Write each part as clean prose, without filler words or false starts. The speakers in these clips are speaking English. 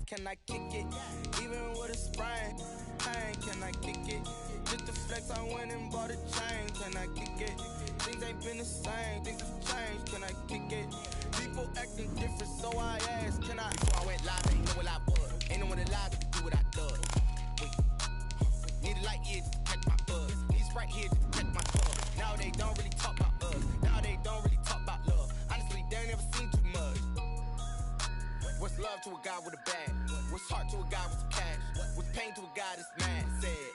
can I kick it? Even with a sprain, pain, can I kick it? Just to flex, I went and bought a chain, can I kick it? Things ain't been the same, things have changed, can I kick it? People acting different, so I asked, can I? Before I went live, ain't know what I was. Ain't no one alive that can do what I does. Wait. Need a light here just to catch my buzz. Need Sprite here just to catch my buzz. Now they don't really talk about us. Now they don't really talk about love. Honestly, they ain't never seen too much. What's love to a guy with a bag? What's heart to a guy with some cash? What's pain to a guy that's mad? Said.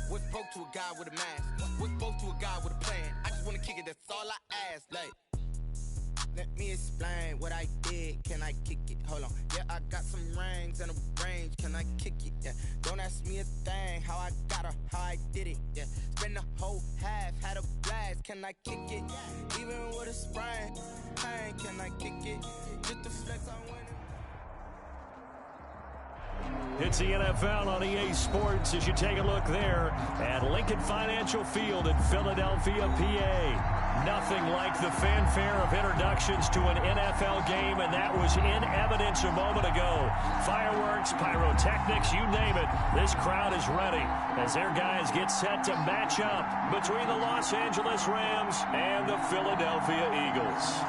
What's broke to a guy with a mask? What's both to a guy with a plan? I just wanna kick it, that's all I ask. Like, let me explain what I did. Can I kick it? Hold on. Yeah, I got some rings and a range. Can I kick it? Yeah. Don't ask me a thing. How I got her, how I did it. Yeah. Spend the whole half, had a blast. Can I kick it? Even with a sprain, pain. Can I kick it? Just to flex, I win it. It's the NFL on EA Sports as you take a look there at Lincoln Financial Field in Philadelphia, PA. Nothing like the fanfare of introductions to an NFL game, and that was in evidence a moment ago. Fireworks, pyrotechnics, you name it. This crowd is ready as their guys get set to match up between the Los Angeles Rams and the Philadelphia Eagles.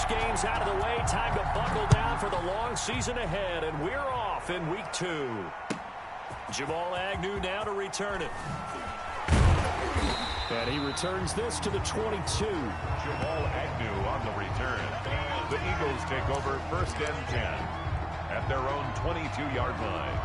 Games out of the way, time to buckle down for the long season ahead, and we're off in week 2. Jamal Agnew now to return it. And he returns this to the 22. Jamal Agnew on the return. The Eagles take over 1st and 10 at their own 22-yard line.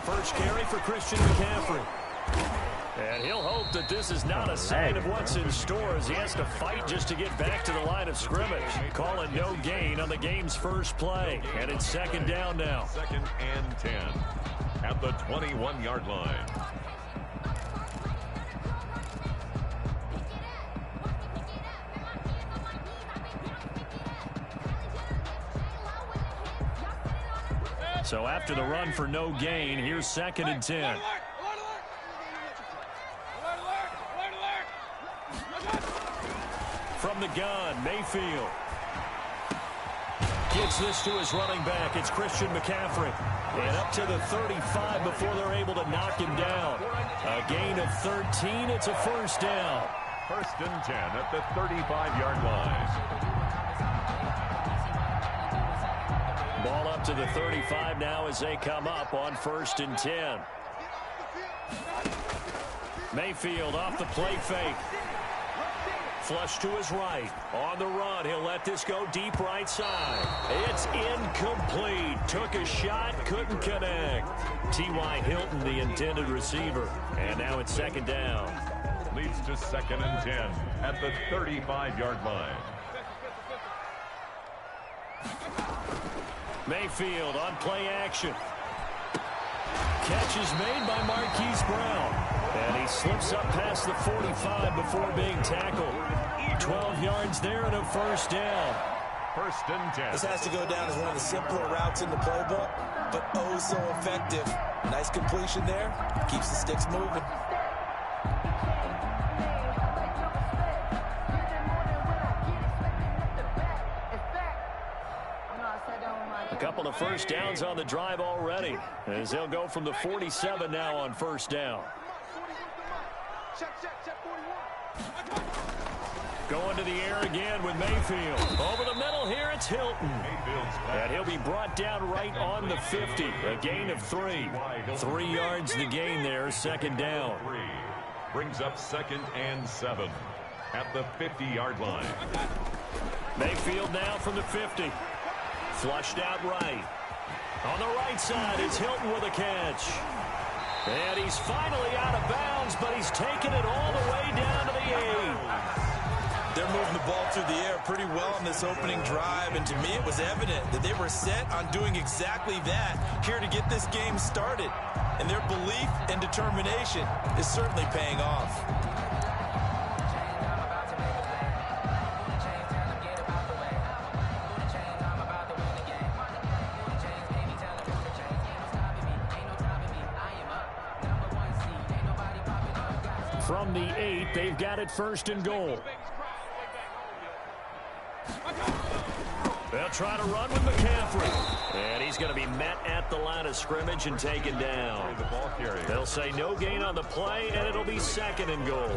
First carry for Christian McCaffrey. And he'll hope that this is not a sign of what's in store as he has to fight just to get back to the line of scrimmage. Call it no gain on the game's first play. And it's 2nd down now. 2nd and 10 at the 21-yard line. So after the run for no gain, here's 2nd and 10. From the gun, Mayfield. Gets this to his running back. It's Christian McCaffrey. And up to the 35 before they're able to knock him down. A gain of 13. It's a 1st down. 1st and 10 at the 35-yard line. Ball up to the 35 now as they come up on 1st and 10. Mayfield off the play fake. Flush to his right. On the run, he'll let this go deep right side. It's incomplete. Took a shot, couldn't connect. T.Y. Hilton, the intended receiver. And now it's 2nd down. Leads to 2nd and 10 at the 35-yard line. Mayfield on play action. Catch is made by Marquise Brown. And he slips up past the 45 before being tackled. 12 yards there and a 1st down. 1st and 10. This has to go down as one of the simpler routes in the playbook, but oh so effective. Nice completion there. Keeps the sticks moving. A couple of 1st downs on the drive already, as they'll go from the 47 now on 1st down. Going to the air again with Mayfield. Over the middle here, it's Hilton. And he'll be brought down right on the 50. A gain of 3. 3 yards the gain there, second down. Brings up 2nd and 7 at the 50-yard line. Mayfield now from the 50. Flushed out right. On the right side, it's Hilton with a catch. And he's finally out of bounds, but he's taken it all the way down to the 8. They're moving the ball through the air pretty well on this opening drive, and to me it was evident that they were set on doing exactly that here to get this game started. And their belief and determination is certainly paying off. From the 8, they've got it 1st and goal. They'll try to run with McCaffrey. And he's going to be met at the line of scrimmage and taken down. They'll say no gain on the play, and it'll be 2nd and goal.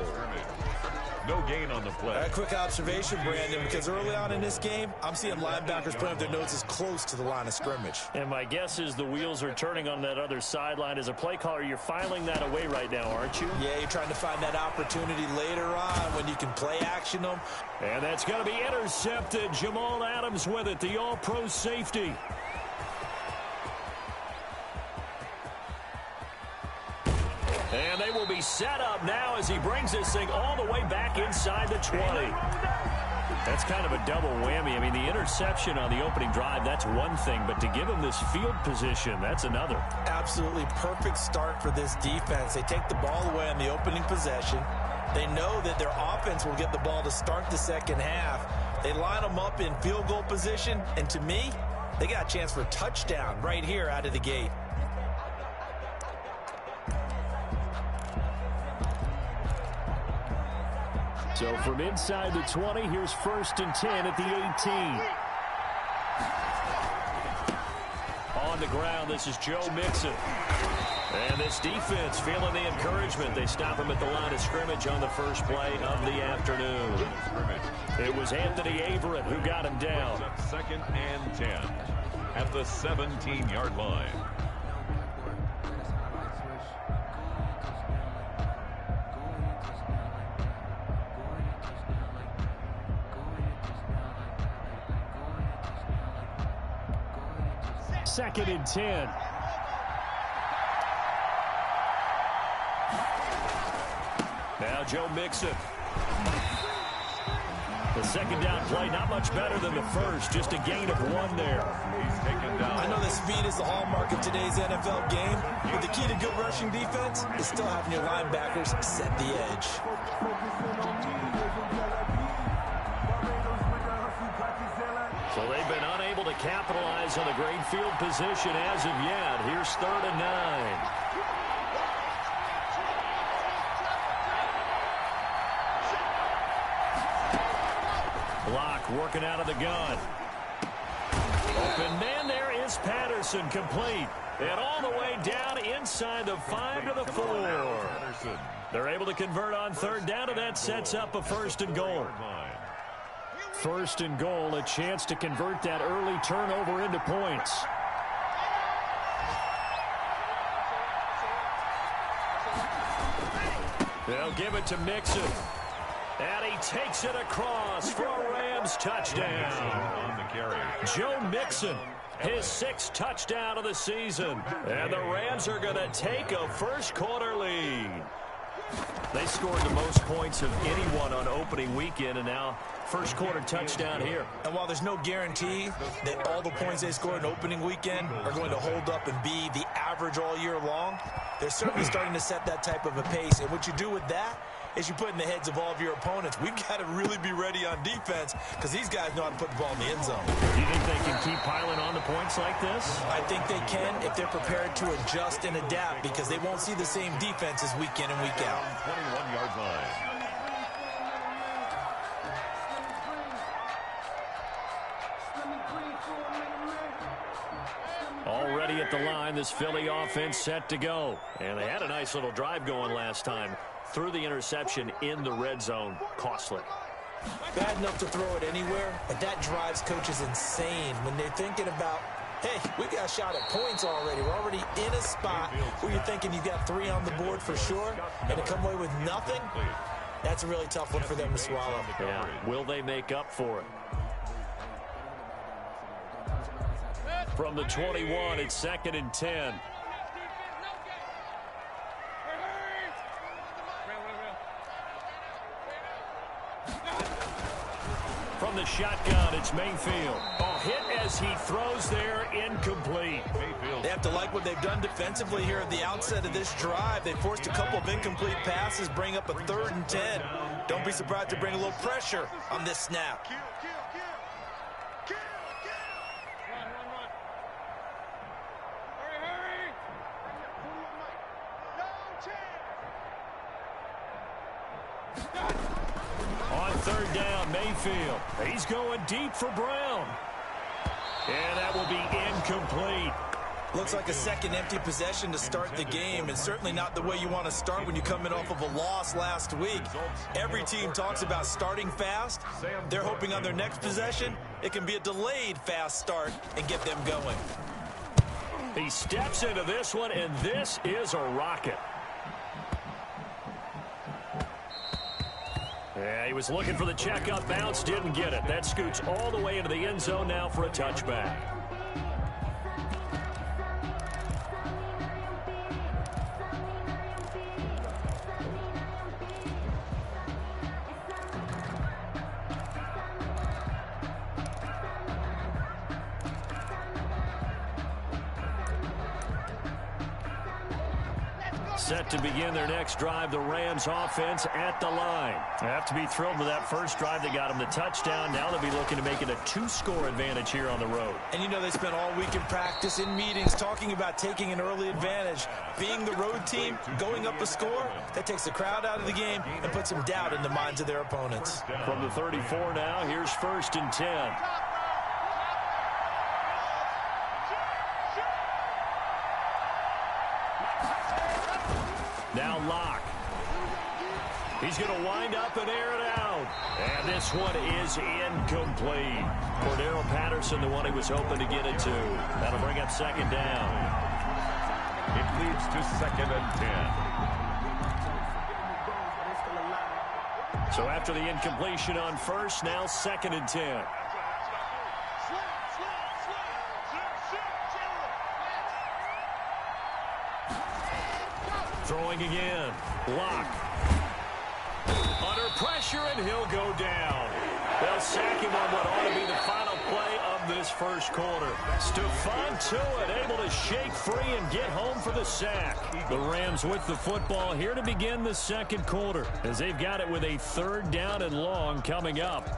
No gain on the play. A quick observation, Brandon, because early on in this game, I'm seeing linebackers putting up their noses close to the line of scrimmage. And my guess is the wheels are turning on that other sideline. As a play caller, you're filing that away right now, aren't you? Yeah, you're trying to find that opportunity later on when you can play action them. And that's going to be intercepted. Jamal Adams with it, the all-pro safety. And they will be set up now as he brings this thing all the way back inside the 20. That's kind of a double whammy. I mean, the interception on the opening drive, that's one thing. But to give him this field position, that's another. Absolutely perfect start for this defense. They take the ball away on the opening possession. They know that their offense will get the ball to start the second half. They line them up in field goal position. And to me, they got a chance for a touchdown right here out of the gate. So from inside the 20, here's 1st and 10 at the 18. On the ground, this is Joe Mixon. And this defense feeling the encouragement. They stop him at the line of scrimmage on the first play of the afternoon. It was Anthony Averett who got him down. 2nd and 10 at the 17-yard line. Second and 10. Now Joe Mixon. The second down play, not much better than the first. Just a gain of 1 there. He's taken down. I know the speed is the hallmark of today's NFL game, but the key to good rushing defense is still having your linebackers set the edge. So they've been unable to capitalize on the great field position as of yet. Here's 3rd and 9. Block working out of the gun. Open man there is Patterson, complete. And all the way down inside the 5 to the 4. They're able to convert on 3rd down, and that sets up a 1st and goal. 1st and goal, a chance to convert that early turnover into points. They'll give it to Mixon. And he takes it across for a Rams touchdown. On the carry. Joe Mixon, his 6th touchdown of the season. And the Rams are going to take a first-quarter lead. They scored the most points of anyone on opening weekend, and now first-quarter touchdown here. And while there's no guarantee that all the points they scored in opening weekend are going to hold up and be the average all year long, they're certainly starting to set that type of a pace. And what you do with that is you put in the heads of all of your opponents, we've got to really be ready on defense because these guys know how to put the ball in the end zone. Do you think they can keep piling on the points like this? I think they can if they're prepared to adjust and adapt because they won't see the same defenses week in and week out. 21-yard line. Already at the line, this Philly offense set to go. And they had a nice little drive going last time. Through the interception in the red zone, costly. Bad enough to throw it anywhere, but that drives coaches insane when they're thinking about, hey, we got a shot at points already. We're already in a spot where you're thinking you got 3 on the board for sure, and to come away with nothing, that's a really tough one for them to swallow. Yeah. Will they make up for it? From the 21, it's 2nd and 10. From the shotgun, it's Mayfield. Hit as he throws there, incomplete. They have to like what they've done defensively here at the outset of this drive. They forced a couple of incomplete passes, bring up a 3rd and 10. Don't be surprised to bring a little pressure on this snap. On 3rd down, Mayfield. He's going deep for Brown. And that will be incomplete. Looks like a second empty possession to start the game, and certainly not the way you want to start when you come in off of a loss last week. Every team talks about starting fast. They're hoping on their next possession, it can be a delayed fast start and get them going. He steps into this one, and this is a rocket. Yeah, he was looking for the check-up bounce, didn't get it. That scoots all the way into the end zone now for a touchback. Set to begin their next drive, the Rams offense at the line. They have to be thrilled with that first drive. They got them the touchdown. Now they'll be looking to make it a 2-score advantage here on the road. And you know they spent all week in practice, in meetings, talking about taking an early advantage. Being the road team, going up a score, that takes the crowd out of the game and puts some doubt in the minds of their opponents. From the 34 now, here's 1st and 10. Now Locke. He's going to wind up and air it out. And this one is incomplete. Cordero Patterson, the one he was hoping to get it to. That'll bring up 2nd down. It leads to 2nd and 10. So after the incompletion on first, now 2nd and 10. Throwing again. Locke. Under pressure, and he'll go down. They'll sack him on what ought to be the final play of this first quarter. Stephon Tuitt able to shake free and get home for the sack. The Rams with the football here to begin the second quarter, as they've got it with a 3rd down and long coming up.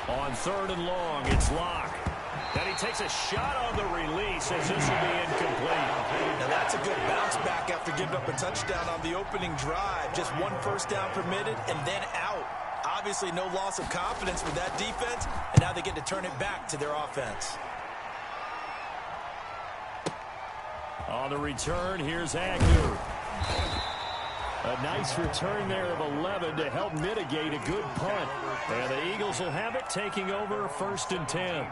On 3rd and long, it's Locke. And he takes a shot on the release as this will be incomplete. Now that's a good bounce back after giving up a touchdown on the opening drive. Just 1 first down permitted and then out. Obviously no loss of confidence with that defense, and now they get to turn it back to their offense. On the return, here's Agnew. A nice return there of 11 to help mitigate a good punt. And the Eagles will have it, taking over 1st and 10.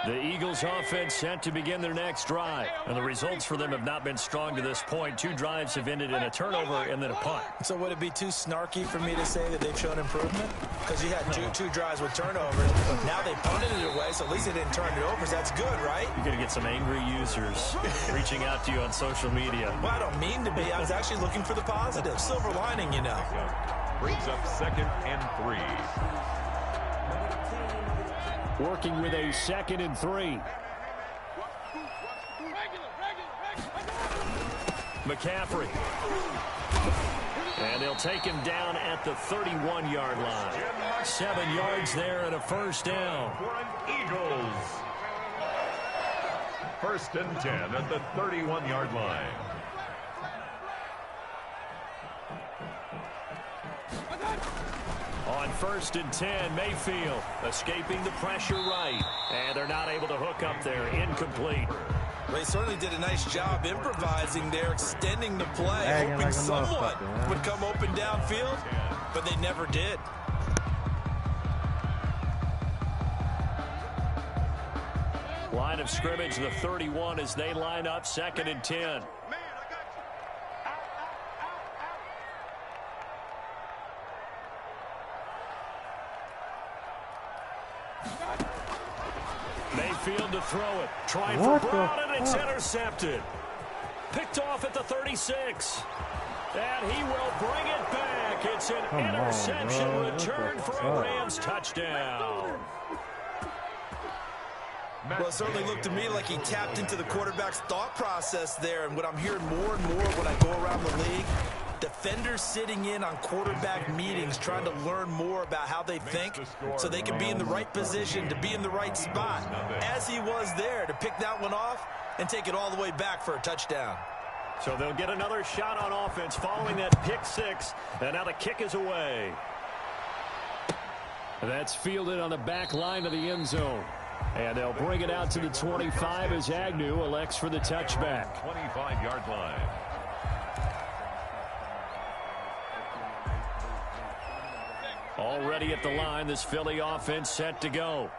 The Eagles offense set to begin their next drive. And the results for them have not been strong to this point. 2 drives have ended in a turnover and then a punt. So would it be too snarky for me to say that they've shown improvement? Because you had two drives with turnovers. Now they punted it away, so at least they didn't turn it over. So that's good, right? You're going to get some angry users reaching out to you on social media. Well, I don't mean to be. I was actually looking for the positive. Silver lining, you know. Brings up 2nd and 3. Working with a 2nd and 3. McCaffrey. And they'll take him down at the 31-yard line. 7 yards there and a 1st down. For an Eagles. 1st and 10 at the 31-yard line. On 1st and 10, Mayfield escaping the pressure right. And they're not able to hook up there. Incomplete. They certainly did a nice job improvising there, extending the play, hoping someone would come open downfield, but they never did. Line of scrimmage, the 31 as they line up 2nd and 10. Mayfield to throw it. Trying for Brown, and it's intercepted. Picked off at the 36. And he will bring it back. It's an interception return for a Rams touchdown. Well, it certainly looked to me like he tapped into the quarterback's thought process there. And what I'm hearing more and more when I go around the league, defenders sitting in on quarterback meetings trying to learn more about how they think so they can be in the right position to be in the right spot, as he was there to pick that one off and take it all the way back for a touchdown. So they'll get another shot on offense following that pick six, and now the kick is away. That's fielded on the back line of the end zone. And they'll bring it out to the 25 as Agnew elects for the touchback. 25-yard line. Already at the line, this Philly offense set to go.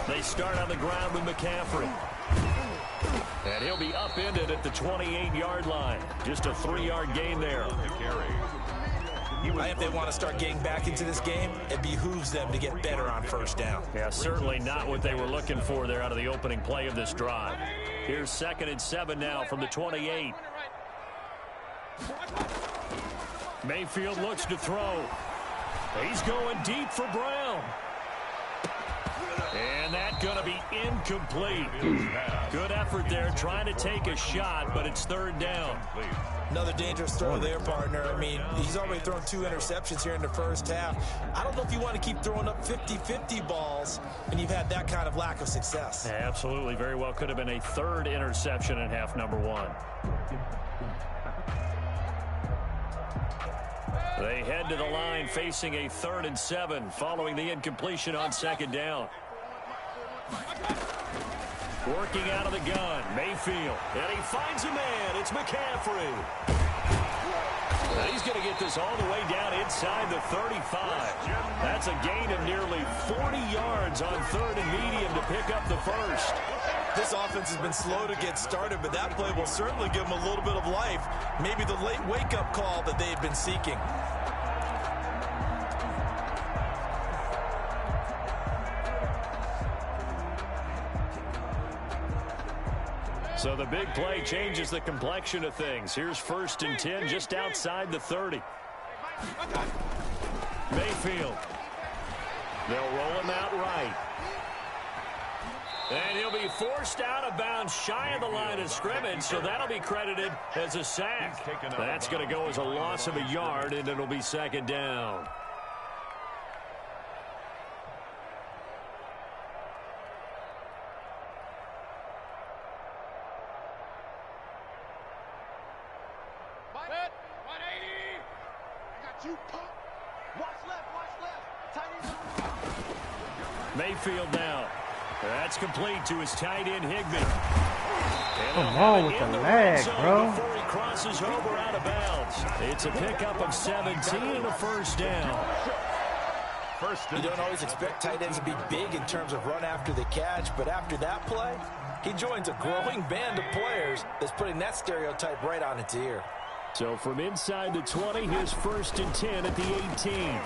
They start on the ground with McCaffrey. And he'll be upended at the 28-yard line. Just a 3-yard gain there. If they want to start getting back into this game, it behooves them to get better on first down. Yeah, certainly not what they were looking for there out of the opening play of this drive. Here's 2nd and 7 now from the 28. Mayfield looks to throw. He's going deep for Brown. And that's going to be incomplete. Good effort there trying to take a shot, but it's 3rd down. Another dangerous throw there, partner. I mean, he's already thrown 2 interceptions here in the first half. I don't know if you want to keep throwing up 50-50 balls when you've had that kind of lack of success. Yeah, absolutely. Very well could have been a 3rd interception in half number 1. They head to the line facing a 3rd and 7 following the incompletion on 2nd down. Working out of the gun, Mayfield. And he finds a man. It's McCaffrey. And he's going to get this all the way down inside the 35. That's a gain of nearly 40 yards on 3rd and medium to pick up the first. This offense has been slow to get started, but that play will certainly give them a little bit of life. Maybe the late wake-up call that they had been seeking. So the big play changes the complexion of things. Here's 1st and 10 just outside the 30. Mayfield. They'll roll him out right. And he'll be forced out of bounds shy of the line of scrimmage, so that'll be credited as a sack. That's going to go as a loss of a yard, and it'll be 2nd down. Mayfield now. That's complete to his tight end, Higbee. Come on with the leg, bro. Before he crosses over out of bounds. It's a pickup of 17 and a 1st down. You don't always expect tight ends to be big in terms of run after the catch, but after that play, he joins a growing band of players that's putting that stereotype right on its ear. So from inside the 20, here's 1st and 10 at the 18.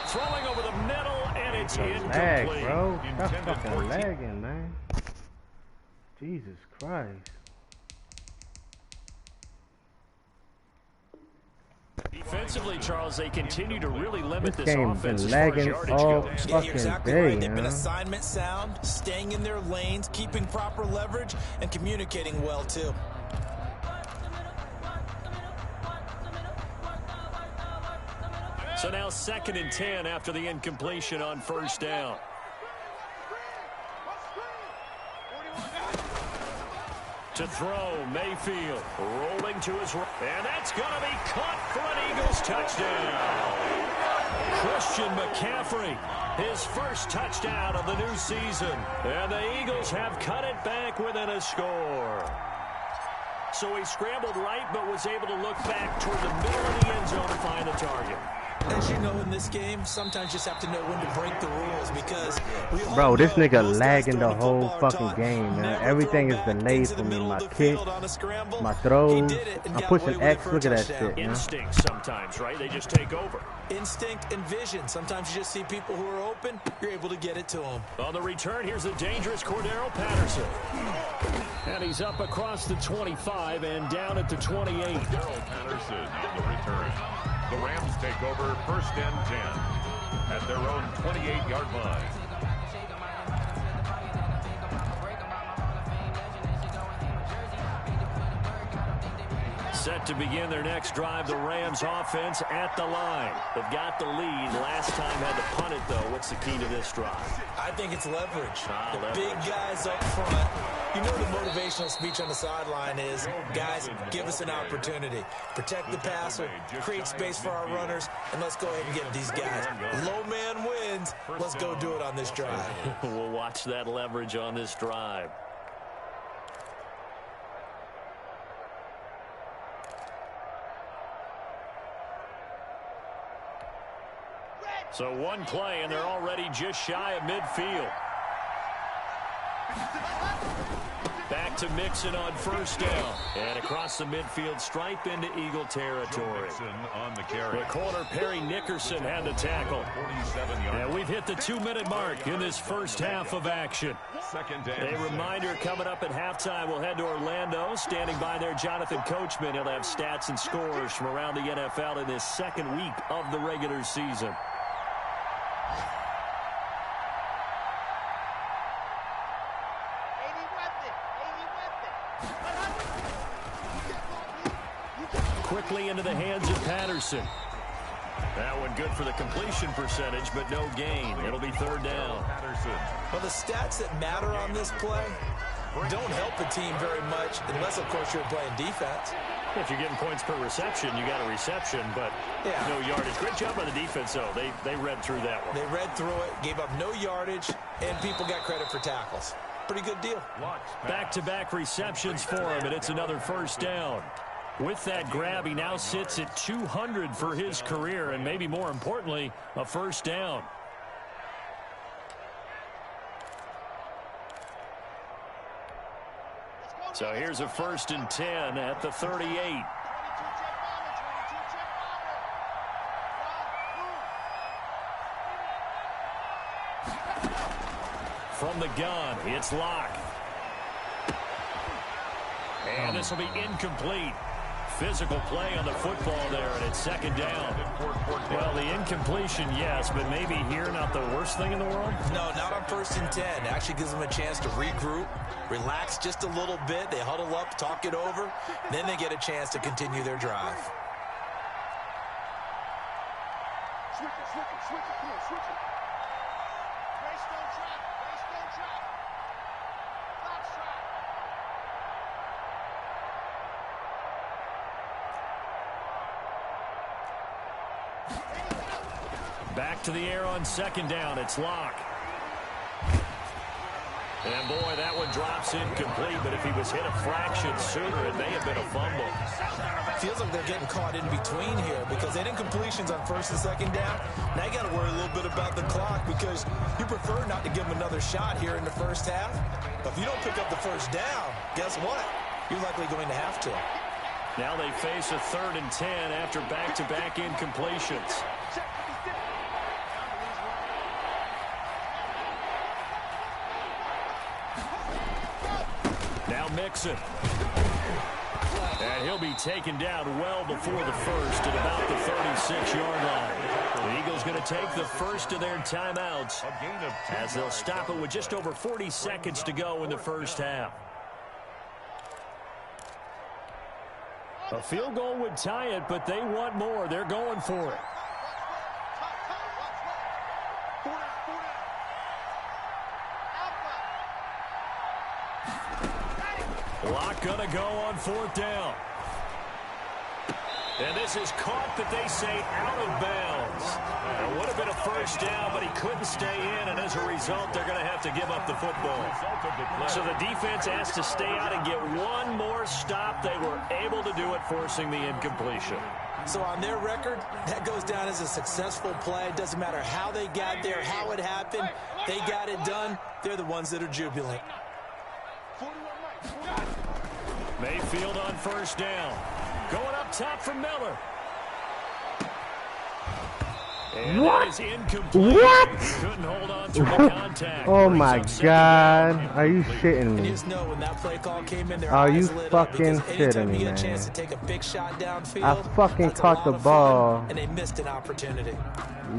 Throwing over the middle, and it's incomplete. Lag, bro. Stop fucking lagging, man. Jesus Christ. Defensively, Charles, they continue to really limit this game offense been as far as lagging yardage all goes. Yeah, you're exactly day, right. They've been huh? assignment sound, staying in their lanes, keeping proper leverage, and communicating well, too. So now 2nd and 10 after the incompletion on 1st down. To throw, Mayfield rolling to his right. And that's going to be caught for an Eagles touchdown. Christian McCaffrey, his first touchdown of the new season. And the Eagles have cut it back within a score. So he scrambled right, but was able to look back toward the middle of the end zone to find the target. As you know, in this game, sometimes you just have to know when to break the rules because bro, this nigga lagging the whole fucking game, man. Everything is delayed for me. My kick, my throws. I'm pushing X. Look at that shit, man. Instinct sometimes, right? They just take over. Instinct and vision. Sometimes you just see people who are open. You're able to get it to them. On the return, here's the dangerous Cordero Patterson. And he's up across the 25 and down at the 28. Cordero Patterson on the return. The Rams take over 1st and 10 at their own 28-yard line. Set to begin their next drive, the Rams offense at the line. They've got the lead. Last time had to punt it, though. What's the key to this drive? I think it's leverage. Leverage. Big guys up front. You know the motivational speech on the sideline is, guys, give us an opportunity. Protect the passer, create space for our runners, and let's go ahead and get these guys. Low man wins. Let's go do it on this drive. We'll watch that leverage on this drive. So one play, and they're already just shy of midfield. Back to Mixon on 1st down. And across the midfield stripe into Eagle territory. On the carry. The corner, Perry Nickerson, had the tackle. And we've hit the 2-minute mark in this first half of action. A reminder coming up at halftime, we'll head to Orlando. Standing by there, Jonathan Coachman. He'll have stats and scores from around the NFL in this second week of the regular season. Quickly into the hands of Patterson. That one good for the completion percentage, but no gain. It'll be 3rd down. Well, the stats that matter on this play don't help a team very much unless, of course, you're playing defense. If you're getting points per reception, you got a reception, but no yardage. Great job by the defense, though. They read through that one. They read through it, gave up no yardage, and people got credit for tackles. Pretty good deal. Back-to-back receptions for him, and it's another 1st down. With that grab, he now sits at 200 for his career, and maybe more importantly, a 1st down. So here's a 1st and 10 at the 38. From the gun, it's Locke. And this will be incomplete. Physical play on the football there, and it's 2nd down. Well, the incompletion, yes, but maybe here not the worst thing in the world? No, not on 1st and 10. It actually gives them a chance to regroup, relax just a little bit. They huddle up, talk it over. Then they get a chance to continue their drive. Switch it, come on, switch it. Race don't track. Box track. Back to the air on 2nd down. It's Locke. And boy, that one drops incomplete, but if he was hit a fraction sooner, it may have been a fumble. Feels like they're getting caught in between here because they didn't completions on 1st and 2nd down. Now you got to worry a little bit about the clock because you prefer not to give them another shot here in the 1st half. But if you don't pick up the 1st down, guess what? You're likely going to have to. Now they face a 3rd and 10 after back-to-back incompletions. Now Mixon. And he'll be taken down well before the 1st at about the 36-yard line. The Eagles going to take the first of their timeouts as they'll stop it with just over 40 seconds to go in the 1st half. A field goal would tie it, but they want more. They're going for it. Clock gonna go on 4th down. And this is caught, but they say out of bounds. It would have been a first down, but he couldn't stay in, and as a result, they're going to have to give up the football. So the defense has to stay out and get one more stop. They were able to do it, forcing the incompletion. So on their record, that goes down as a successful play. It doesn't matter how they got there, how it happened. They got it done. They're the ones that are jubilant. Mayfield on 1st down. Going up top for Miller. And what? That is incomplete. What? Couldn't hold on through the contact. Oh my God. Are you shitting And me? you just know when that play call came in, their Are you eyes lit up, fucking because anytime shitting me, you get a man? chance to take a big shot downfield, I fucking that's a caught lot the of ball. fun, and they missed an opportunity.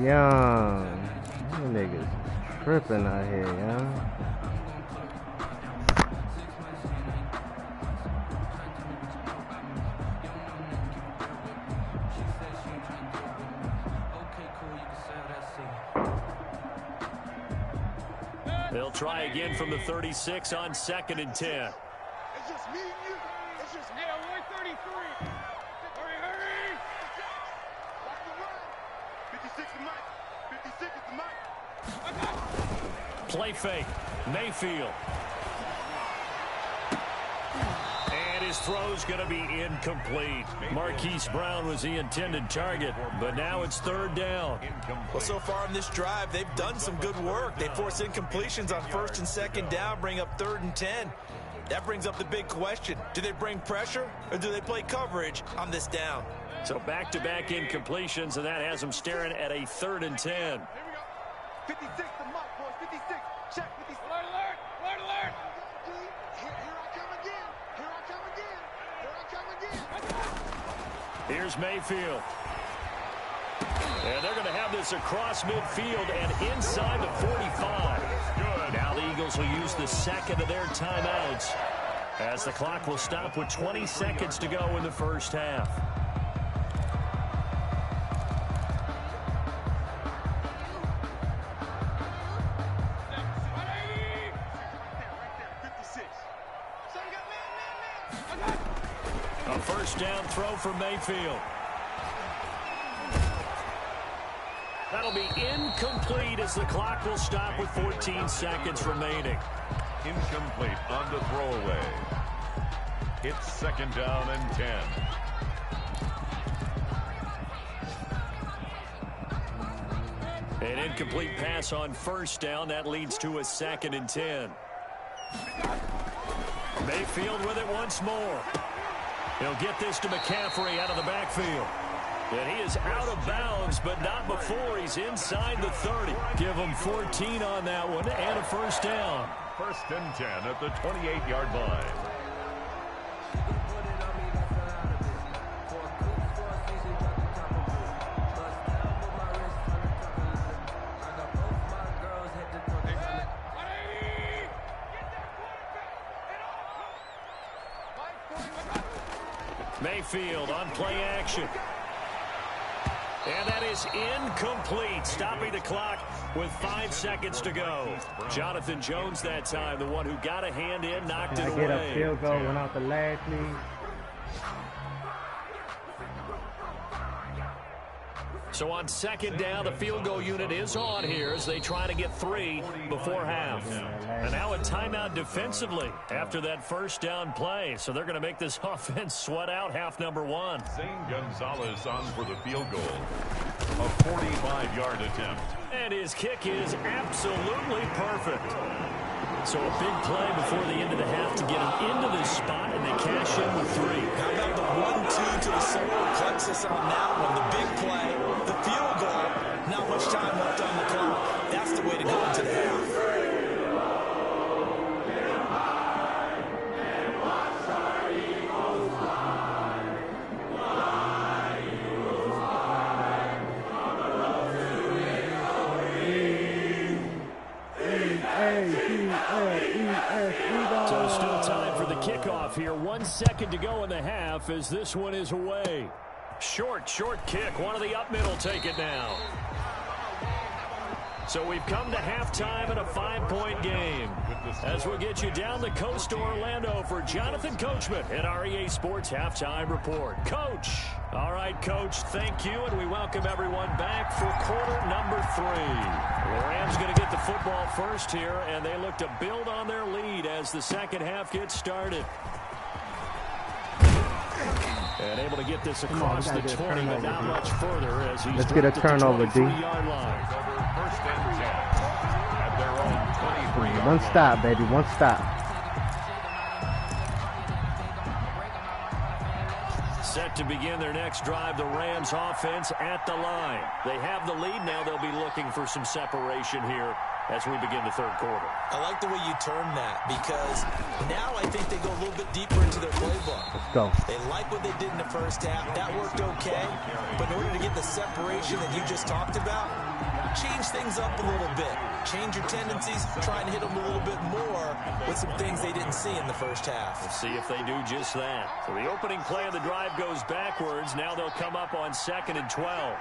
Young. You niggas tripping out here, young. They'll try again from the 36 on 2nd and 10. It's just me and you. It's just me. 133. Hurry, hurry. Watch the run. 56 is Mike. 56 is Mike. Play fake. Mayfield. And his throw's going to be incomplete. Marquise Brown was the intended target, but now it's 3rd down. Well, so far in this drive, they've done some good work. They force incompletions on 1st and 2nd down, bring up 3rd and 10. That brings up the big question. Do they bring pressure, or do they play coverage on this down? So back-to-back incompletions, and that has them staring at a 3rd and 10. Here we go. 56 to Mike, boys. 56. Check 56. Alert, alert. Alert, alert. Here I come again. Here I come again. Here I come again. Here's Mayfield. And they're going to have this across midfield and inside the 45. Good. Now the Eagles will use the 2nd of their timeouts as the clock will stop with 20 seconds to go in the 1st half. A 1st down throw for Mayfield. That'll be incomplete as the clock will stop with 14 seconds remaining. Incomplete on the throwaway. It's 2nd down and 10. An incomplete pass on 1st down. That leads to a 2nd and 10. Mayfield with it once more. He'll get this to McCaffrey out of the backfield. And he is out of bounds, but not before he's inside the 30. Give him 14 on that one and a 1st down. 1st and 10 at the 28-yard line. Mayfield on play action. And that is incomplete, stopping the clock with 5 seconds to go. Jonathan Jones that time, the one who got a hand in, knocked it away. Get a field goal, went out the last lead. So on 2nd down, the field goal unit is on here as they try to get 3 before half. And now a timeout defensively after that 1st down play. So they're going to make this offense sweat out half number 1. Zane Gonzalez on for the field goal. A 45-yard attempt. And his kick is absolutely perfect. So a big play before the end of the half to get him into this spot, and they cash in with 3. How about the 1-2 to the solar plexus on that one? The big play, the field goal, not much time left on the clock. That's the way to go into the half. So still time for the kickoff here. 1 second to go in the half as this one is away. Short kick. One of the up middle take it now. So we've come to halftime in a 5-point game. As we'll get you down the coast to Orlando for Jonathan Coachman at our EA Sports Halftime Report. Coach. All right, Coach, thank you, and we welcome everyone back for quarter number 3. The Rams going to get the football first here, and they look to build on their lead as the second half gets started. And able to get this across the 20, but not much further as he's Let's get a turnover, D. First and 10 at their own 23-yard One stop, baby. One stop. Set to begin their next drive, the Rams offense at the line. They have the lead. Now they'll be looking for some separation here as we begin the third quarter. I like the way you term that because now I think they go a little bit deeper into their playbook. Let's go. They like what they did in the first half. That worked okay. But in order to get the separation that you just talked about, change things up a little bit. Change your tendencies. Try and hit them a little bit more with some things they didn't see in the first half. We'll see if they do just that. So the opening play of the drive goes backwards. Now they'll come up on 2nd and 12.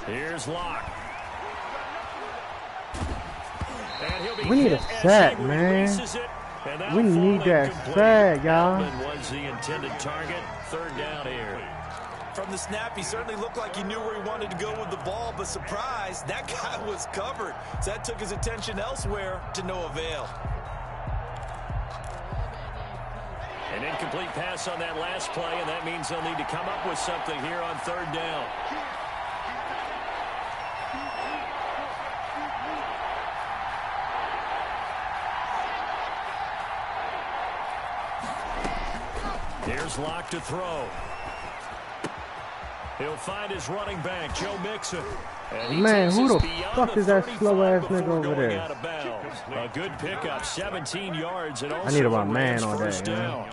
Here's Locke. We need a sack, man. We need that sack, y'all. Was the intended target. Third down here. From the snap, he certainly looked like he knew where he wanted to go with the ball, but surprise, that guy was covered. So that took his attention elsewhere to no avail. An incomplete pass on that last play, and that means they'll need to come up with something here on third down. Here's Locke to throw. He'll find his running back, Joe Mixon. Man, who the fuck is that slow-ass nigga over there? A good pickup, 17 yards. And also I need a man on that, down.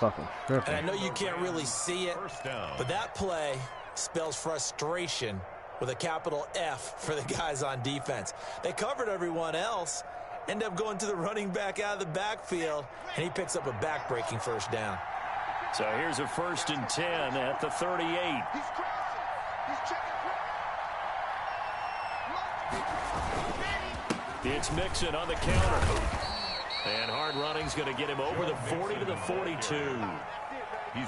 Fucking tripping. And I know you can't really see it, but that play spells frustration with a capital F for the guys on defense. They covered everyone else, end up going to the running back out of the backfield, and he picks up a back-breaking first down. So here's a 1st and 10 at the 38. It's Mixon on the counter. And hard running's going to get him over the 40 to the 42.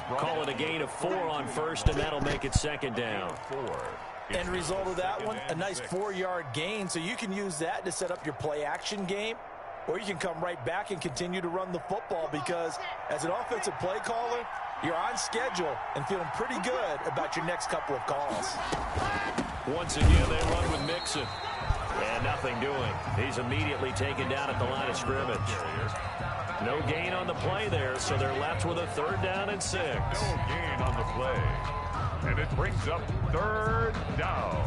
Call it a gain of 4 on first, and that'll make it 2nd down. End result of that one, a nice 4-yard gain, so you can use that to set up your play-action game, or you can come right back and continue to run the football because as an offensive play caller, you're on schedule and feeling pretty good about your next couple of calls. Once again, they run with Mixon. And nothing doing. He's immediately taken down at the line of scrimmage. No gain on the play there, so they're left with a 3rd down and 6. No gain on the play. And it brings up 3rd down.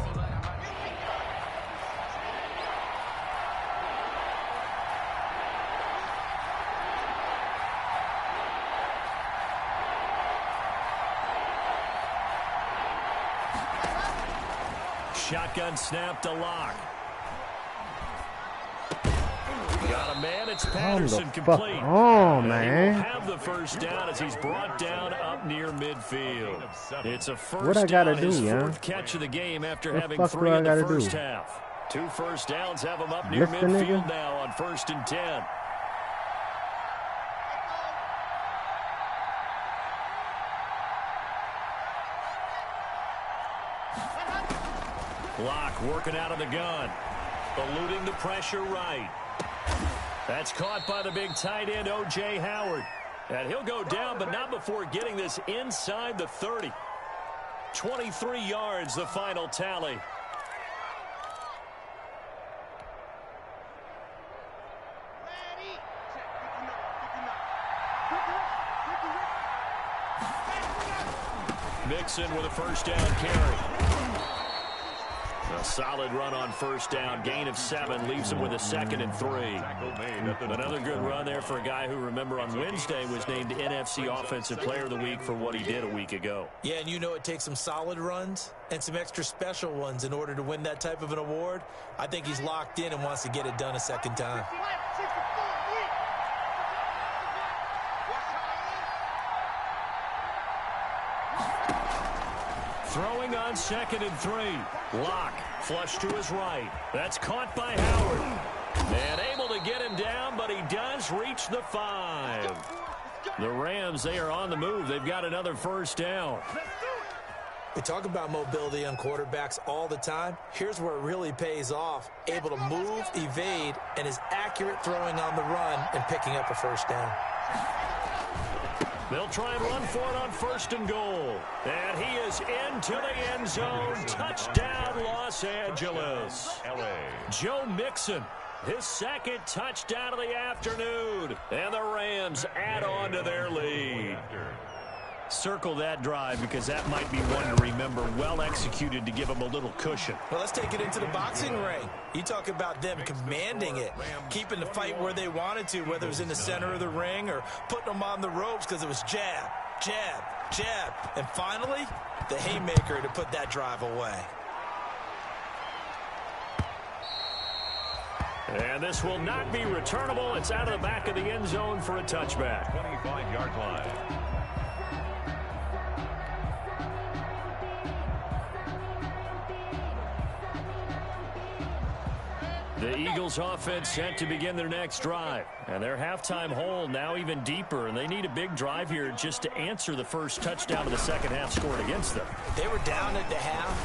Shotgun snap to Locke. Got a man, it's Patterson complete. Oh, man. He will have the first down as he's brought down up near midfield. It's a first what I gotta down, do, his yeah? 4th catch of the game after What having fuck 3 do I in the gotta first do? half. 2 first downs have him up near Lift the midfield nigga? now on 1st and 10. Locke working out of the gun. Eluding the pressure right. That's caught by the big tight end, O.J. Howard. And he'll go down, but not before getting this inside the 30. 23 yards, the final tally. Mixon with a first down carry. A solid run on first down. Gain of 7 leaves him with a 2nd and 3. Another good run there for a guy who, remember, on Wednesday was named NFC Offensive Player of the Week for what he did a week ago. Yeah, and you know it takes some solid runs and some extra special ones in order to win that type of an award. I think he's locked in and wants to get it done a second time. Throwing on 2nd and 3. Locke flush to his right. That's caught by Howard. And able to get him down, but he does reach the 5. The Rams, they are on the move. They've got another first down. We talk about mobility on quarterbacks all the time. Here's where it really pays off. Able to move, evade, and is accurate throwing on the run and picking up a first down. They'll try and run for it on 1st and goal. And he is into the end zone. Touchdown, Los Angeles. Joe Mixon, his 2nd touchdown of the afternoon. And the Rams add on to their lead. Circle that drive because that might be one to remember. Well executed to give them a little cushion. Well, let's take it into the boxing ring. You talk about them commanding it, keeping the fight where they wanted to, whether it was in the center of the ring or putting them on the ropes because it was jab, jab, jab. And finally, the haymaker to put that drive away. And this will not be returnable. It's out of the back of the end zone for a touchback. 25-yard line. The Eagles offense set to begin their next drive. And their halftime hole now even deeper. And they need a big drive here just to answer the first touchdown of the second half scored against them. They were down at the half.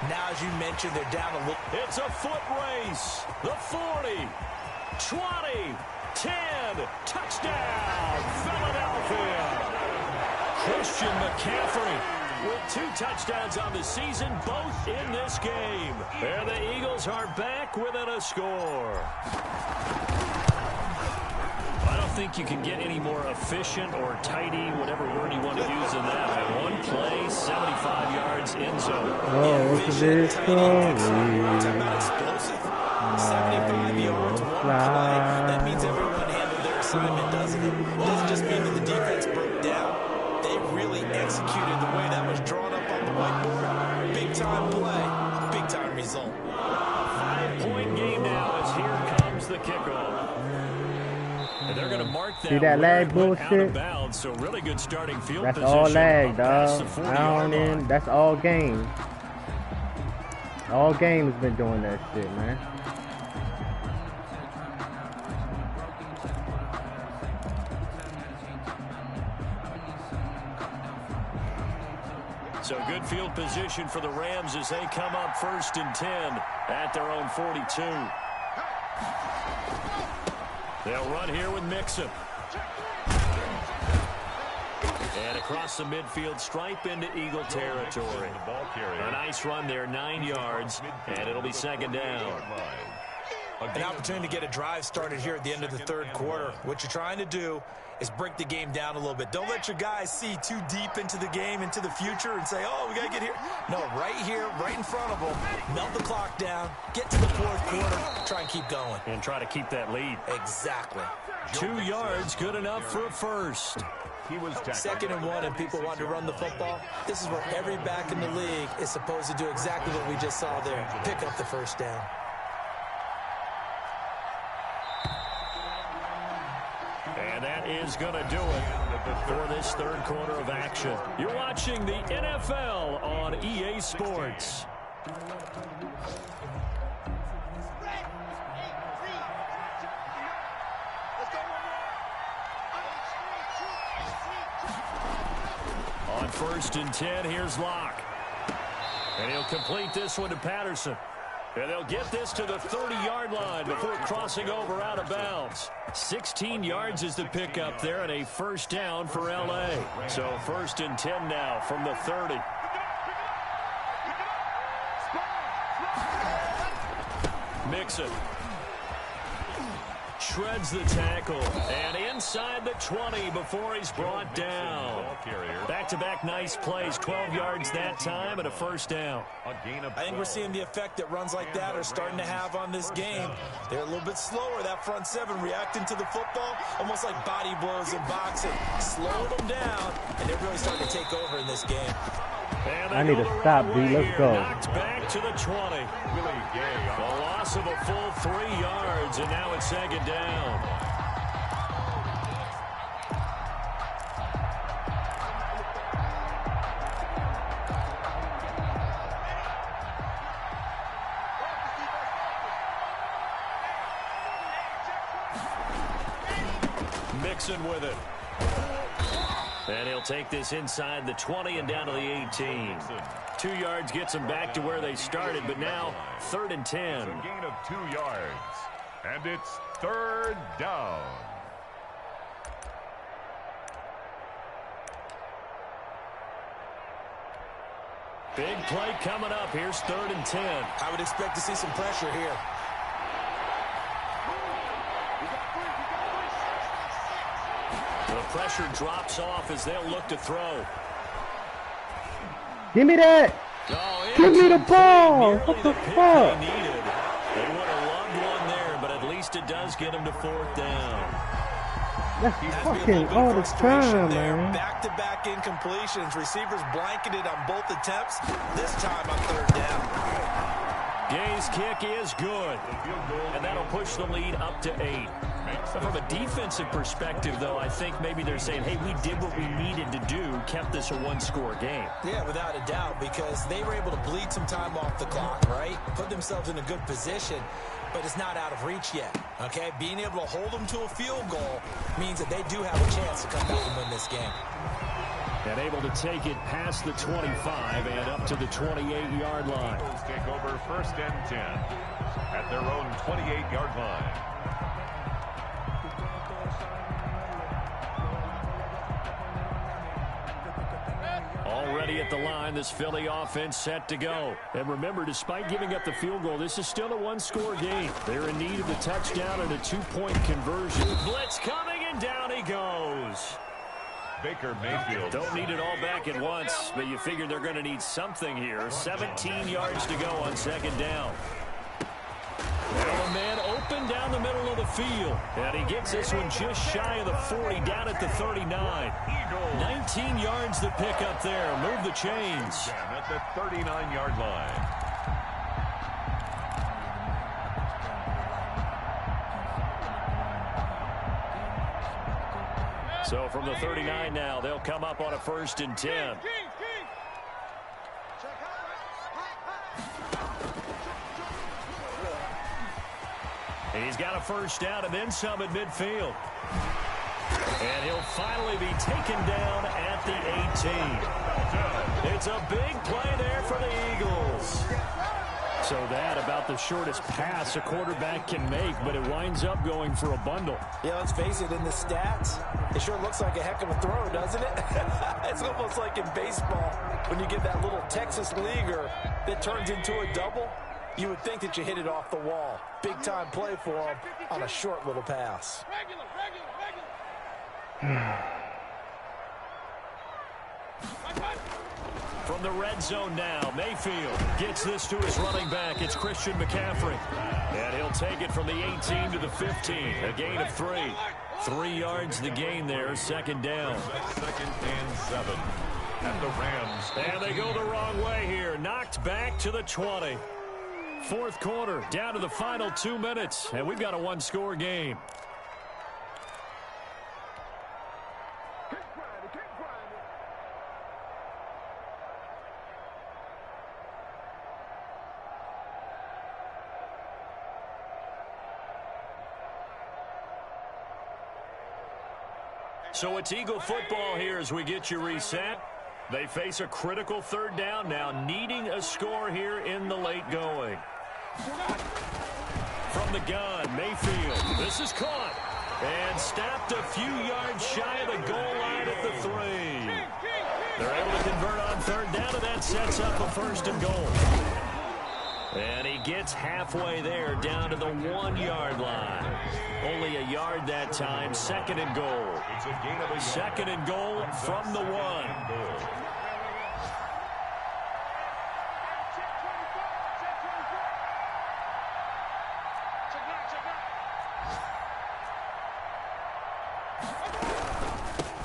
Now, as you mentioned, they're down a little. It's a foot race. The 40, 20, 10, touchdown, Philadelphia. Christian McCaffrey with 2 touchdowns on the season, both in this game. And the Eagles are back within a score. I don't think you can get any more efficient or tidy, whatever word you want to use in that. One play, 75 yards, end zone. Oh, what's this story? Explosive. 75 yards, 1 play. That means everyone handled their assignment, doesn't it? It doesn't just mean that the defense broke down. They really executed the way that was drawn up on the whiteboard. Big-time play, big-time result. 5-point game now as here comes the kickoff. And they're going to mark that. See that lag bullshit? Out of bounds, so really good starting field That's position. all lag, Past dog. the 40-yard line. That's all game. All game has been doing that shit, man. So good field position for the Rams as they come up 1st and 10 at their own 42. They'll run here with Mixon. And across the midfield stripe into Eagle territory. A nice run there, 9 yards, and it'll be 2nd down. An opportunity to get a drive started here at the end of the 3rd quarter. What you're trying to do is break the game down a little bit. Don't let your guys see too deep into the game, into the future, and say, oh, we got to get here. No, right here, right in front of them. Melt the clock down, get to the 4th quarter, try and keep going. And try to keep that lead. Exactly. 2 yards, good enough for a first. He was 2nd and 1, and people want to run the football. This is where every back in the league is supposed to do exactly what we just saw there. Pick up the first down. And that is going to do it for this 3rd quarter of action. You're watching the NFL on EA Sports. On 1st and 10, here's Locke. And he'll complete this one to Patterson. And they'll get this to the 30-yard line before crossing over out of bounds. 16 yards is the pickup there and a first down for L.A. So 1st and 10 now from the 30. Mixon shreds the tackle and inside the 20 before he's brought down. Back-to-back nice plays, 12 yards that time and a first down. I think we're seeing the effect that runs like that are starting to have on this game. They're a little bit slower, that front 7 reacting to the football, almost like body blows in boxing. Slow them down, and they're really starting to take over in this game. I need to stop, D. Let's go. Knocked back to the 20. A loss of a full 3 yards, and now it's 2nd down. Mixon with it. And he'll take this inside the 20 and down to the 18. 2 yards gets them back to where they started, but now 3rd and 10. It's a gain of 2 yards. And it's 3rd down. Big play coming up. Here's 3rd and 10. I would expect to see some pressure here. The pressure drops off as they'll look to throw. Give me that. Oh, Give me the ball. What the fuck? They would have loved one there, but at least it does get them to 4th down. That's fucking all the time, man. Back-to-back incompletions. Receivers blanketed on both attempts. This time on 3rd down. Gay's kick is good, and that'll push the lead up to 8. From a defensive perspective, though, I think maybe they're saying, hey, we did what we needed to do, kept this a 1-score game. Yeah, without a doubt, because they were able to bleed some time off the clock, right? Put themselves in a good position, but it's not out of reach yet, okay? Being able to hold them to a field goal means that they do have a chance to come back and win this game. And able to take it past the 25 and up to the 28-yard line. Eagles take over 1st and 10 at their own 28-yard line. Already at the line, this Philly offense set to go. And remember, despite giving up the field goal, this is still a 1-score game. They're in need of the touchdown and a 2-point conversion. Blitz coming, and down he goes. Baker Mayfield. Don't need it all back at once, but you figure they're going to need something here. 17 yards to go on 2nd down. Well, a man open down the middle of the field. And he gets this one just shy of the 40, down at the 39. 19 yards to pick up there. Move the chains. At the 39-yard line. So from the 39 now, they'll come up on a 1st and 10. And he's got a 1st down and then some at midfield. And he'll finally be taken down at the 18. It's a big play there for the Eagles. So that about the shortest pass a quarterback can make, but it winds up going for a bundle. Yeah, let's face it, in the stats, it sure looks like a heck of a throw, doesn't it? It's almost like in baseball when you get that little Texas leaguer that turns into a double. You would think that you hit it off the wall. Big-time play for him on a short little pass. From the red zone now, Mayfield gets this to his running back. It's Christian McCaffrey. And he'll take it from the 18 to the 15. A gain of 3. 3 yards the gain there, 2nd down. 2nd and 7 at the Rams. And they go the wrong way here. Knocked back to the 20. 4th quarter, down to the final 2 minutes. And we've got a 1-score game. So it's Eagle football here as we get you reset. They face a critical 3rd down now, needing a score here in the late going. From the gun, Mayfield. This is caught and stopped a few yards shy of the goal line at the 3. They're able to convert on 3rd down, and that sets up a 1st and goal. And he gets halfway there, down to the 1-yard line. Only a yard that time. 2nd and goal. 2nd and goal from the 1.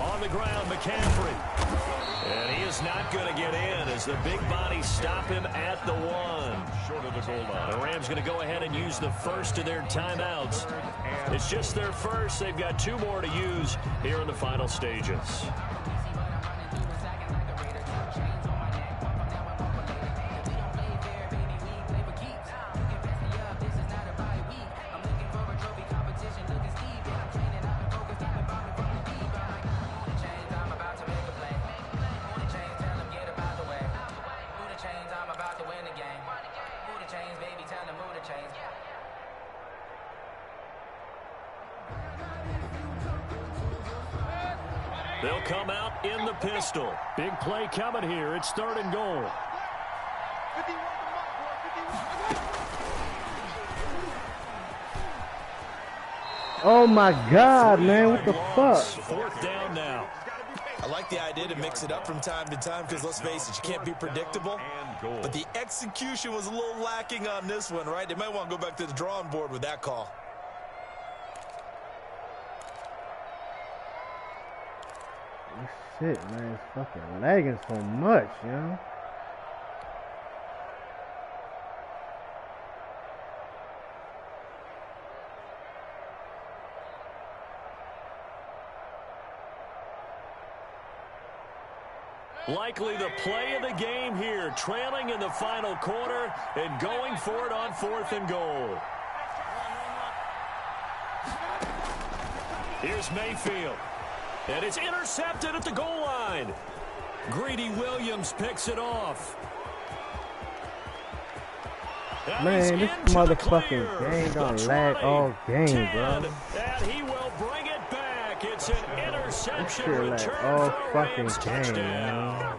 On the ground, McCaffrey. And he is not going to get in as the big bodies stop him at the 1. Short of the goal line. The Rams going to go ahead and use the first of their timeouts. It's just their first. They've got 2 more to use here in the final stages. They'll come out in the pistol. Big play coming here. It's 3rd and goal. Oh my God, man, what the fuck? 4th down now. I like the idea to mix it up from time to time because, let's face it, you can't be predictable. But the execution was a little lacking on this one, right? They might want to go back to the drawing board with that call. Oh, shit, man, it's fucking lagging so much, you know? Likely the play of the game here, trailing in the final quarter and going for it on 4th and goal. Here's Mayfield, and it's intercepted at the goal line. Greedy Williams picks it off. And man, this motherfucking game gonna lag all game, bro. And he will bring it back. It's an interception return all for a fucking Rams game, touchdown.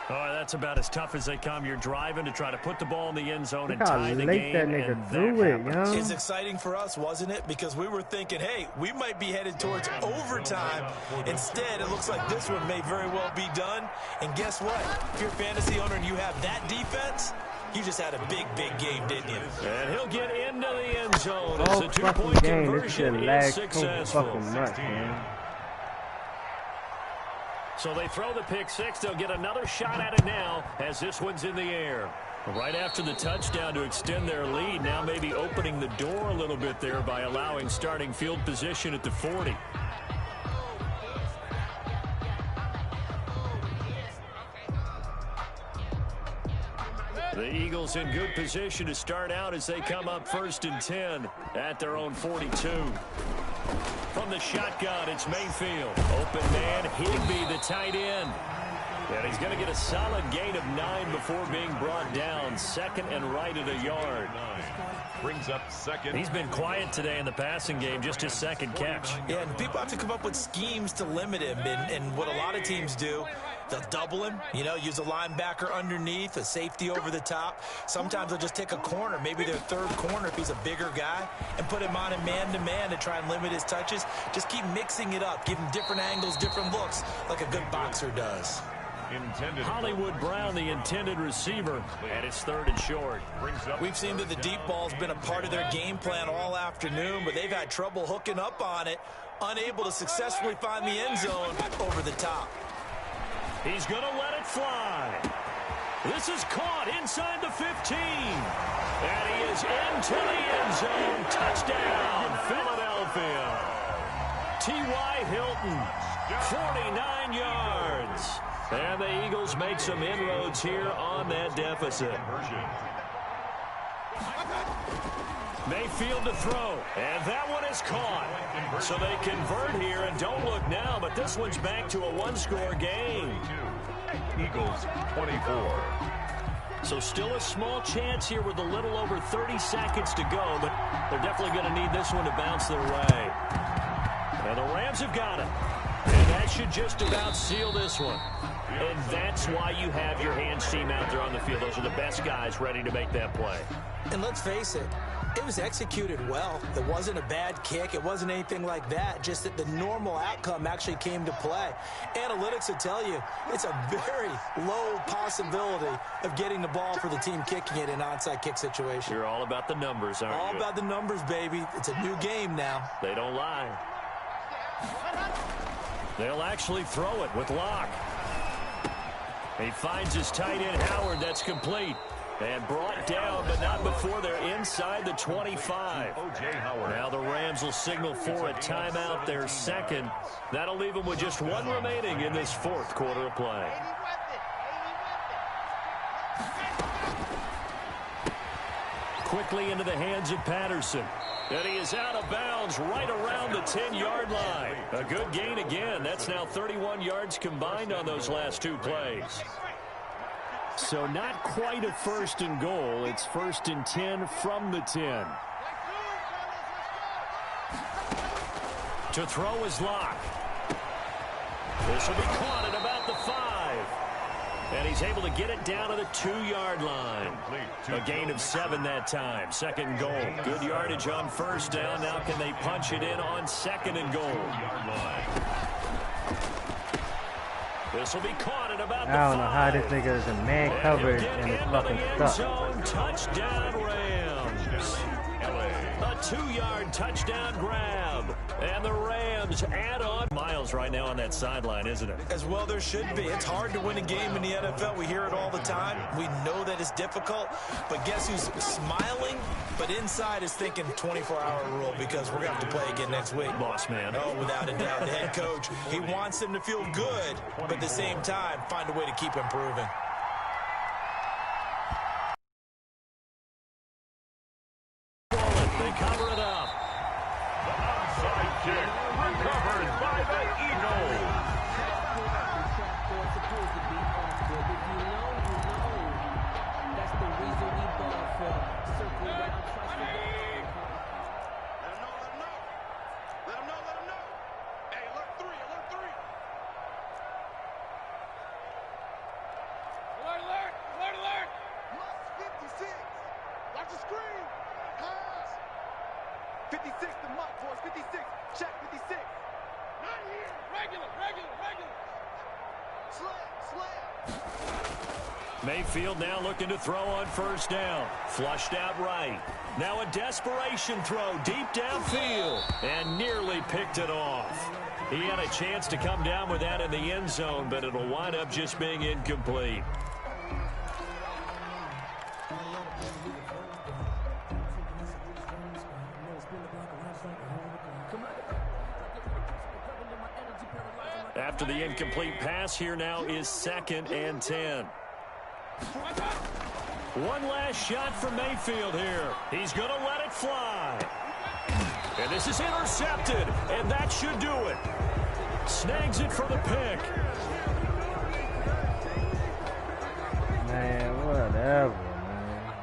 Oh, that's about as tough as they come. You're driving to try to put the ball in the end zone and tie the game. That nigga threw it, you know? It's exciting for us, wasn't it? Because we were thinking, hey, we might be headed towards overtime. Instead, it looks like this one may very well be done. And guess what? If you're a fantasy owner and you have that defense, you just had a big, big game, didn't you? And he'll get into the end zone. Oh, It's a fucking two-point game. conversion. This shit Is lags successful. so fucking much, man. So they throw the pick six. They'll get another shot at it now as this one's in the air. Right after the touchdown to extend their lead, now maybe opening the door a little bit there by allowing starting field position at the 40. The Eagles in good position to start out as they come up 1st and 10 at their own 42. From the shotgun, it's Mayfield. Open man, Higbee, the tight end. And he's going to get a solid gain of 9 before being brought down. 2nd and right at a yard. Brings up 2nd. He's been quiet today in the passing game, just his 2nd catch. Yeah, and people have to come up with schemes to limit him. And what a lot of teams do, they'll double him, you know, use a linebacker underneath, a safety over the top. Sometimes they'll just take a corner, maybe their 3rd corner if he's a bigger guy, and put him on a man-to-man to try and limit his touches. Just keep mixing it up, give him different angles, different looks, like a good boxer does. Hollywood Brown, the intended receiver, and it's 3rd and short. We've seen that the deep ball's been a part of their game plan all afternoon, but they've had trouble hooking up on it, unable to successfully find the end zone over the top. He's going to let it fly. This is caught inside the 15. And he is into the end zone. Touchdown, Philadelphia. T.Y. Hilton, 49 yards. And the Eagles make some inroads here on that deficit. Mayfield to throw, and that one is caught. So they convert here, and don't look now, but this one's back to a one-score game. Eagles 24. So still a small chance here with a little over 30 seconds to go, but they're definitely going to need this one to bounce their way. And the Rams have got it. And that should just about seal this one. And that's why you have your hands team out there on the field. Those are the best guys ready to make that play. And let's face it, it was executed well. It wasn't a bad kick. It wasn't anything like that. Just that the normal outcome actually came to play. Analytics will tell you it's a very low possibility of getting the ball for the team kicking it in an onside kick situation. You're all about the numbers, aren't you? All about the numbers, baby. It's a new game now. They don't lie. They'll actually throw it with Locke. He finds his tight end, Howard. That's complete. And brought down, but not before they're inside the 25. Now the Rams will signal for a timeout, their 2nd. That'll leave them with just 1 remaining in this 4th quarter of play. Quickly into the hands of Patterson. And he is out of bounds right around the 10-yard line. A good gain again. That's now 31 yards combined on those last 2 plays. So not quite a 1st and goal. It's 1st and 10 from the 10. To throw his lock. This will be caught at about the 5. And he's able to get it down to the 2-yard line. A gain of 7 that time. 2nd and goal. Good yardage on 1st down. Now can they punch it in on 2nd and goal? This will be caught at about the 5. I don't know how this nigga is in man coverage and it's fucking stuck. Touchdown Rams. A 2-yard touchdown grab. And the Rams add on. Miles right now on that sideline, isn't it? As well there should be. It's hard to win a game in the NFL. We hear it all the time. We know that it's difficult. But guess who's smiling? But inside is thinking 24-hour rule because we're going to have to play again next week. Boss man. Oh, without a doubt. The head coach, he wants them to feel good, but at the same time, find a way to keep improving. They cover it up. The onside kick recovered by the Eagles. Alert! 56. Watch the screen. Pass. 56 to Mike, boys. 56. Check 56. Not here. Regular. Slam. Mayfield now looking to throw on 1st down. Flushed out right. Now a desperation throw deep downfield. And nearly picked it off. He had a chance to come down with that in the end zone, but it'll wind up just being incomplete. After the incomplete pass, here now is 2nd and 10. One last shot from Mayfield here. He's going to let it fly. And this is intercepted, and that should do it. Snags it for the pick. Man, whatever, man.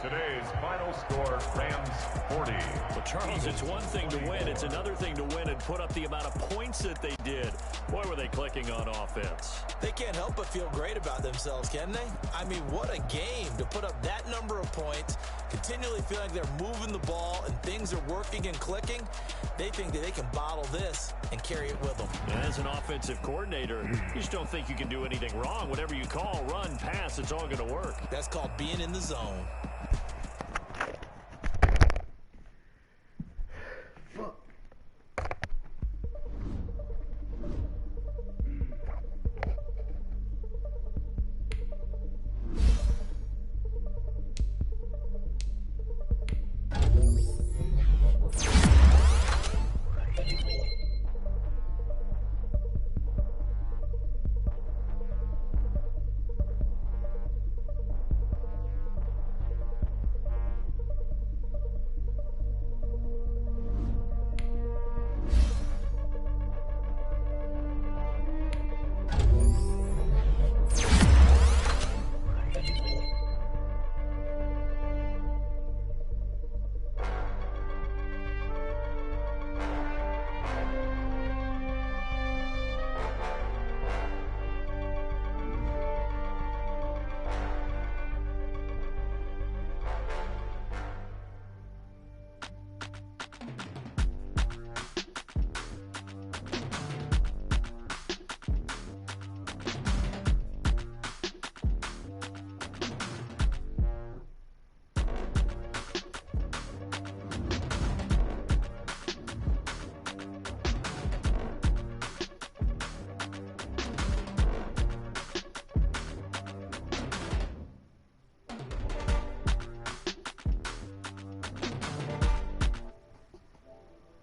Today's final score, Rams 40. Well, Charles, it's one thing to win. It's another thing to win and put up the amount of points that they did. Boy, were they clicking on offense. They can't help but feel great about themselves, can they? I mean, what a game to put up that number of points, continually feel like they're moving the ball and things are working and clicking. They think that they can bottle this and carry it with them. As an offensive coordinator, you just don't think you can do anything wrong. Whatever you call, run, pass, it's all going to work. That's called being in the zone.